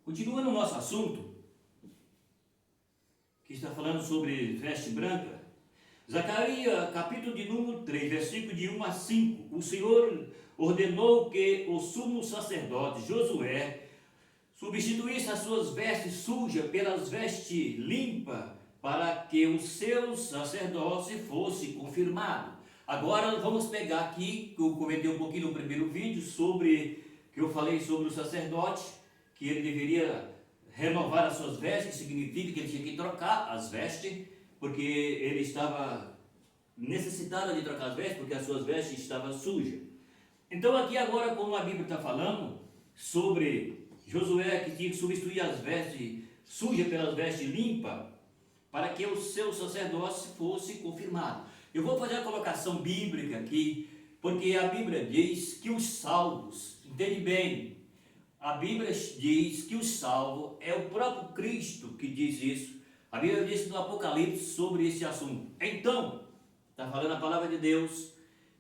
Continuando o nosso assunto, que está falando sobre veste branca, Zacarias, capítulo de número 3, versículo de 1 a 5, o Senhor ordenou que o sumo sacerdote Josué substituísse as suas vestes sujas pelas vestes limpas, para que o seu sacerdócio fosse confirmado. Agora vamos pegar aqui, que eu comentei um pouquinho no primeiro vídeo, que eu falei sobre o sacerdote, que ele deveria renovar as suas vestes, que significa que ele tinha que trocar as vestes, porque ele estava necessitado de trocar as vestes, porque as suas vestes estavam sujas. Então aqui agora, como a Bíblia está falando sobre Josué, que tinha que substituir as vestes sujas pelas vestes limpas, para que o seu sacerdócio fosse confirmado. Eu vou fazer a colocação bíblica aqui, porque a Bíblia diz que os salvos, entende bem, a Bíblia diz que o salvo é o próprio Cristo que diz isso. A Bíblia diz no Apocalipse sobre esse assunto. Então, está falando a palavra de Deus,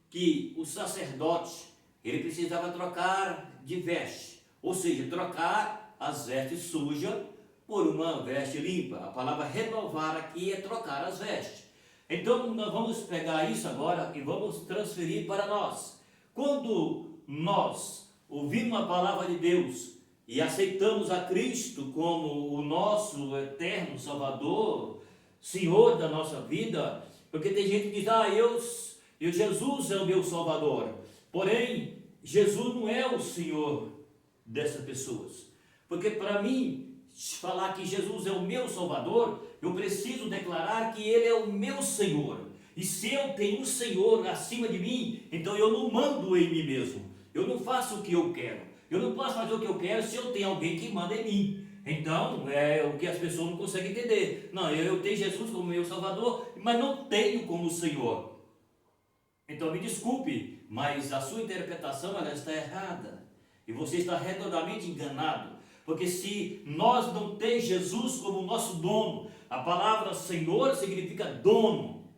que o sacerdote, ele precisava trocar de veste, ou seja, trocar as vestes sujas por uma veste limpa. A palavra renovar aqui é trocar as vestes. Então nós vamos pegar isso agora e vamos transferir para nós. Quando nós ouvimos a palavra de Deus e aceitamos a Cristo como o nosso eterno Salvador, Senhor da nossa vida, porque tem gente que diz, Jesus é o meu Salvador, porém Jesus não é o Senhor dessas pessoas, porque para mim falar que Jesus é o meu Salvador, eu preciso declarar que Ele é o meu Senhor. E se eu tenho um Senhor acima de mim, então eu não mando em mim mesmo. Eu não faço o que eu quero. Eu não posso fazer o que eu quero se eu tenho alguém que manda em mim. Então, é o que as pessoas não conseguem entender. Não, eu tenho Jesus como meu Salvador, mas não tenho como Senhor. Então me desculpe, mas a sua interpretação ela está errada. E você está redondamente enganado. Porque se nós não temos Jesus como nosso dono, a palavra Senhor significa dono.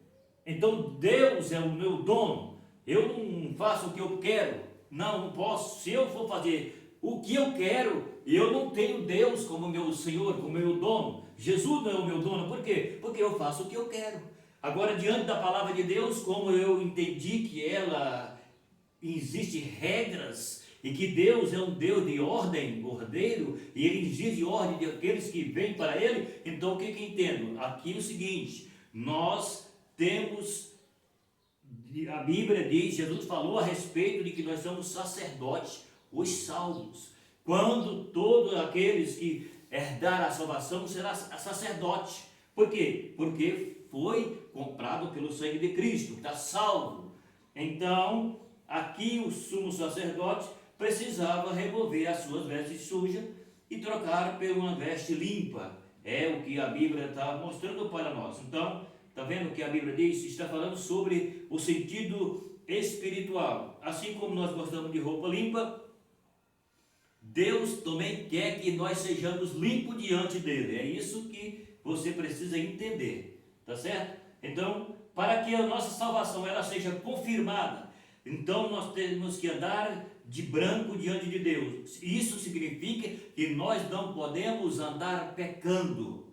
Então Deus é o meu dono. Eu não faço o que eu quero. Não posso. Se eu for fazer o que eu quero, eu não tenho Deus como meu Senhor, como meu dono. Jesus não é o meu dono. Por quê? Porque eu faço o que eu quero. Agora, diante da palavra de Deus, como eu entendi que ela existe regras, e que Deus é um Deus de ordem, ordeiro, e Ele exige ordem de aqueles que vêm para Ele, então o que eu entendo? Aqui é o seguinte, nós temos, a Bíblia diz, Jesus falou a respeito de que nós somos sacerdotes, os salvos, quando todos aqueles que herdaram a salvação será sacerdote. Por quê? Porque foi comprado pelo sangue de Cristo, está salvo. Então, aqui o sumo sacerdote precisava remover as suas vestes sujas e trocar por uma veste limpa. É o que a Bíblia está mostrando para nós. Então, está vendo o que a Bíblia diz? Está falando sobre o sentido espiritual. Assim como nós gostamos de roupa limpa, Deus também quer que nós sejamos limpos diante dele. É isso que você precisa entender. Tá certo? Então, para que a nossa salvação ela seja confirmada, então nós temos que andar de branco diante de Deus. Isso significa que nós não podemos andar pecando,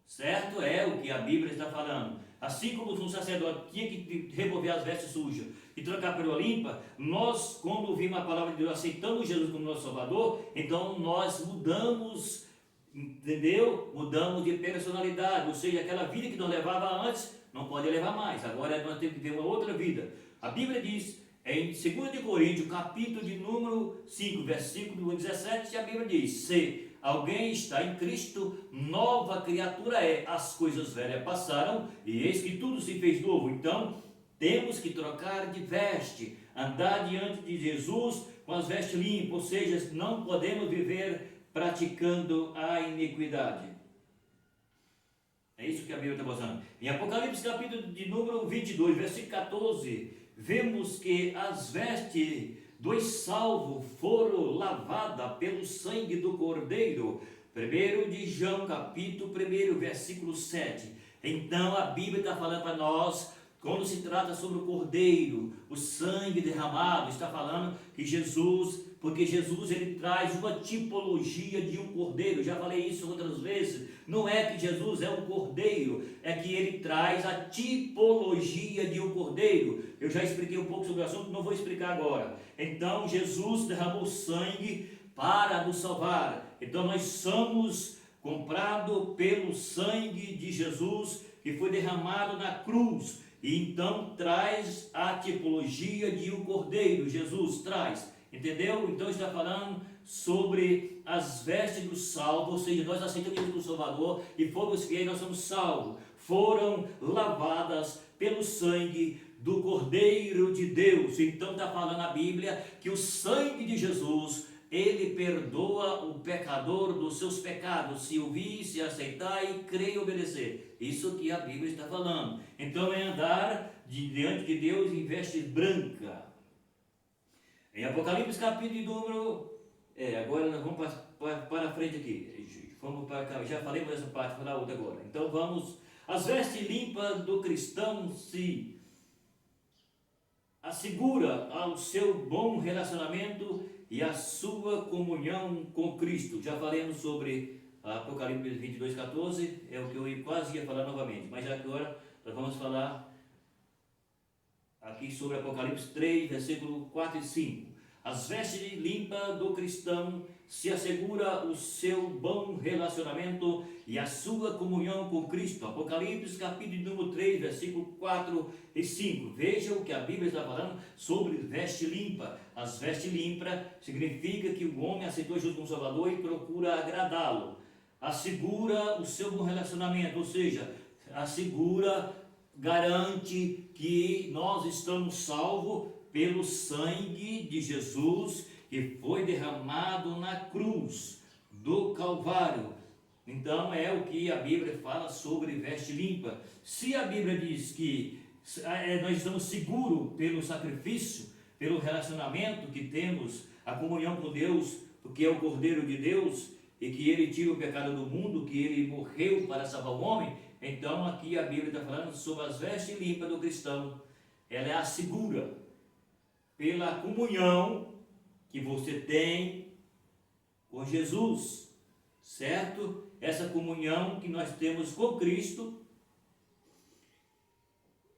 certo? É o que a Bíblia está falando. Assim como um sacerdote tinha que remover as vestes sujas e trocar por uma limpa, nós, quando ouvimos a palavra de Deus, aceitamos Jesus como nosso Salvador, então nós mudamos, entendeu? Mudamos de personalidade, ou seja, aquela vida que nós levava antes, não pode levar mais. Agora nós temos que ter uma outra vida. A Bíblia diz, em 2 de Coríntios, capítulo de número 5, versículo 17, a Bíblia diz, se alguém está em Cristo, nova criatura é, as coisas velhas passaram, e eis que tudo se fez novo. Então, temos que trocar de veste, andar diante de Jesus com as vestes limpas, ou seja, não podemos viver praticando a iniquidade. É isso que a Bíblia está mostrando. Em Apocalipse, capítulo de número 22, versículo 14, vemos que as vestes dos salvos foram lavadas pelo sangue do Cordeiro. 1 de João, capítulo 1, versículo 7. Então a Bíblia está falando para nós Quando se trata sobre o Cordeiro, o sangue derramado, está falando que Jesus, porque Jesus ele traz uma tipologia de um Cordeiro. Já falei isso outras vezes. Não é que Jesus é um Cordeiro, é que ele traz a tipologia de um Cordeiro. Eu já expliquei um pouco sobre o assunto, não vou explicar agora. Então Jesus derramou sangue para nos salvar. Então nós somos comprados pelo sangue de Jesus que foi derramado na cruz. E então traz a tipologia de um cordeiro, Jesus traz, entendeu? Então está falando sobre as vestes do salvo, ou seja, nós aceitamos Jesus como Salvador e fomos fiéis, nós somos salvos, foram lavadas pelo sangue do Cordeiro de Deus. Então está falando a Bíblia que o sangue de Jesus, ele perdoa o pecador dos seus pecados, se ouvir, se aceitar e crer e obedecer. Isso que a Bíblia está falando. Então é andar diante de Deus em veste branca. Em Apocalipse capítulo número... agora nós vamos para frente aqui. Vamos para cá, já falei dessa parte, vou falar outra agora. Então vamos... As vestes limpas do cristão se assegura ao seu bom relacionamento e a sua comunhão com Cristo. Já falamos sobre Apocalipse 22, 14, é o que eu quase ia falar novamente, mas agora nós vamos falar aqui sobre Apocalipse 3, versículo 4 e 5. As vestes limpas do cristão se assegura o seu bom relacionamento e a sua comunhão com Cristo. Apocalipse capítulo número 3, versículo 4 e 5. Vejam o que a Bíblia está falando sobre veste limpa. As vestes limpas significa que o homem aceitou Jesus como Salvador e procura agradá-lo. Assegura o seu bom relacionamento, ou seja, assegura, garante que nós estamos salvos pelo sangue de Jesus que foi derramado na cruz do Calvário. Então é o que a Bíblia fala sobre veste limpa. Se a Bíblia diz que nós estamos seguros pelo sacrifício, pelo relacionamento que temos, a comunhão com Deus, porque é o Cordeiro de Deus, e que ele tira o pecado do mundo, que ele morreu para salvar o homem, então aqui a Bíblia está falando sobre as vestes limpas do cristão. Ela é a segura pela comunhão que você tem com Jesus, certo? Essa comunhão que nós temos com Cristo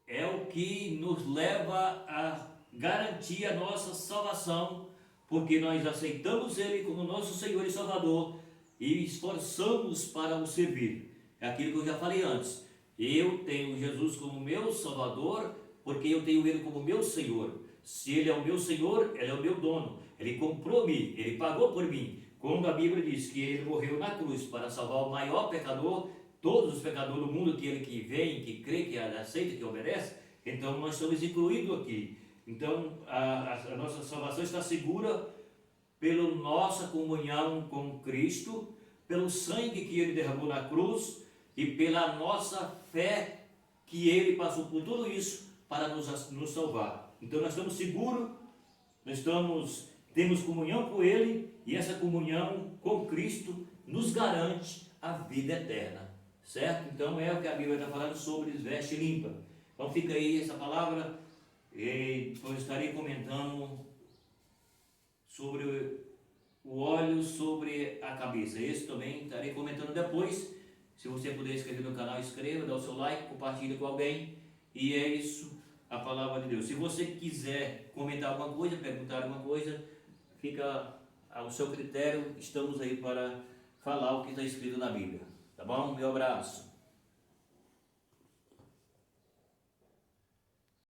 é o que nos leva a garantir a nossa salvação, porque nós aceitamos Ele como nosso Senhor e Salvador e esforçamos para o servir. É aquilo que eu já falei antes. Eu tenho Jesus como meu Salvador, porque eu tenho Ele como meu Senhor. Se Ele é o meu Senhor, Ele é o meu dono. Ele comprou-me, Ele pagou por mim. Quando a Bíblia diz que Ele morreu na cruz para salvar o maior pecador, todos os pecadores do mundo, aquele que vem, que crê, que aceita, que obedece, então nós estamos incluídos aqui. Então a nossa salvação está segura pela nossa comunhão com Cristo, pelo sangue que Ele derramou na cruz e pela nossa fé que Ele passou por tudo isso para nos salvar. Então nós estamos seguros, temos comunhão com Ele e essa comunhão com Cristo nos garante a vida eterna, certo? Então é o que a Bíblia está falando sobre veste limpa. Então fica aí essa palavra e depois estarei comentando sobre o óleo sobre a cabeça. Esse também estarei comentando depois. Se você puder inscrever no canal, inscreva, dá o seu like, compartilha com alguém. E é isso, a palavra de Deus. Se você quiser comentar alguma coisa, perguntar alguma coisa, fica ao seu critério. Estamos aí para falar o que está escrito na Bíblia. Tá bom? Meu abraço.